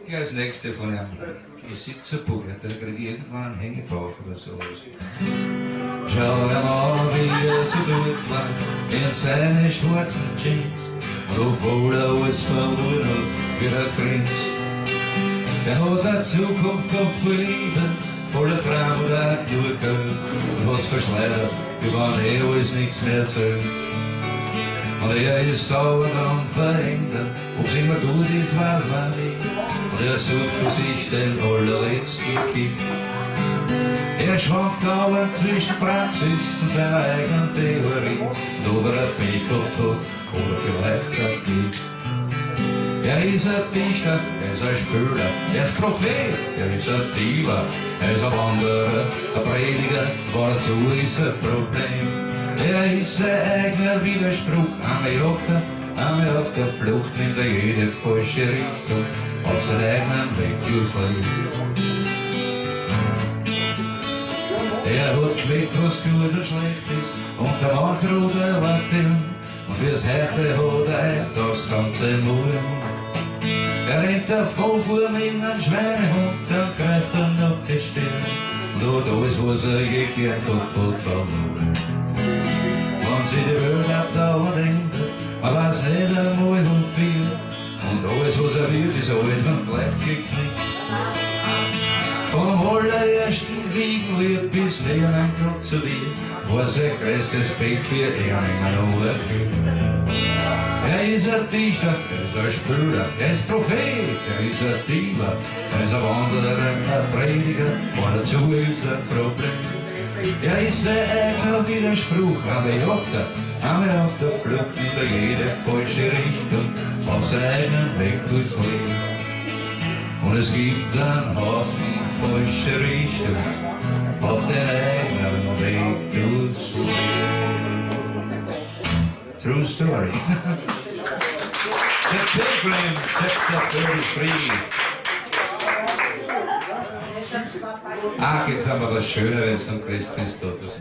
Gleich als nächste von einem Besitzerbuch, der kriegt irgendwann einen Hängebauch oder sowas. Schau dir mal, wie er so gut war, in seine schwarzen Jeans. Und obwohl er alles verloren hat, wie er grinst. Er hat eine Zukunft gehabt für Liebe, voller Traum oder nur Geld. Und was verschleiert, wie wenn alles nichts mehr zählt. Und er ist dauernd am Verändern, ob's immer gut ist, weiß man nicht. Und er sucht für sich den allerletzten Kick. Er schwankt dauernd zwischen Praxis und seiner eigenen Theorie. Und ob er Pech gehabt hat, oder vielleicht ein Glück. Er ist ein Dichter, er ist ein Spieler, er ist Prophet, er ist ein Dealer, er ist ein Wanderer, ein Prediger, wozu ist ein Problem. Er ist sein eigener Widerspruch, einmal jagt er, einmal auf der Flucht, nimmt er jede falsche Richtung, auf seinen eigenen Weg durchs Leben. Er hat geschmeckt, was gut und schlecht ist, und der Waldrot erwartet ihn, und fürs Heute hat er das ganze Mut. Er rennt davon vor ihm in einen Schweinehund, dann greift er nach die Stirn und hat alles, was er je gern gehabt hat, verloren. Wenn sich die Welt abdauernd ändert, man weiß nicht einmal um viel, und alles, was er wird, ist alt und gleich geknickt. Vom allerersten Wiegenlied bis näher Gott zu dir, war sein größtes Pech für einen oder König. Er ist ein Dichter, er ist ein Spieler, er ist Prophet, er ist ein Dealer, er ist ein Wanderer, ein Prediger, und dazu ist ein Problem. Er ist sein eigener Widerspruch, einmal jagt er, einmal auf der Flucht über jede falsche Richtung, auf seinen eigenen Weg durchs Leben. Und es gibt einen Haufen falsche Richtung, auf den eigenen Weg durchs Leben. True story. The Pilgrim, Chapter 33. Ach, jetzt haben wir was Schöneres am Christ Christus.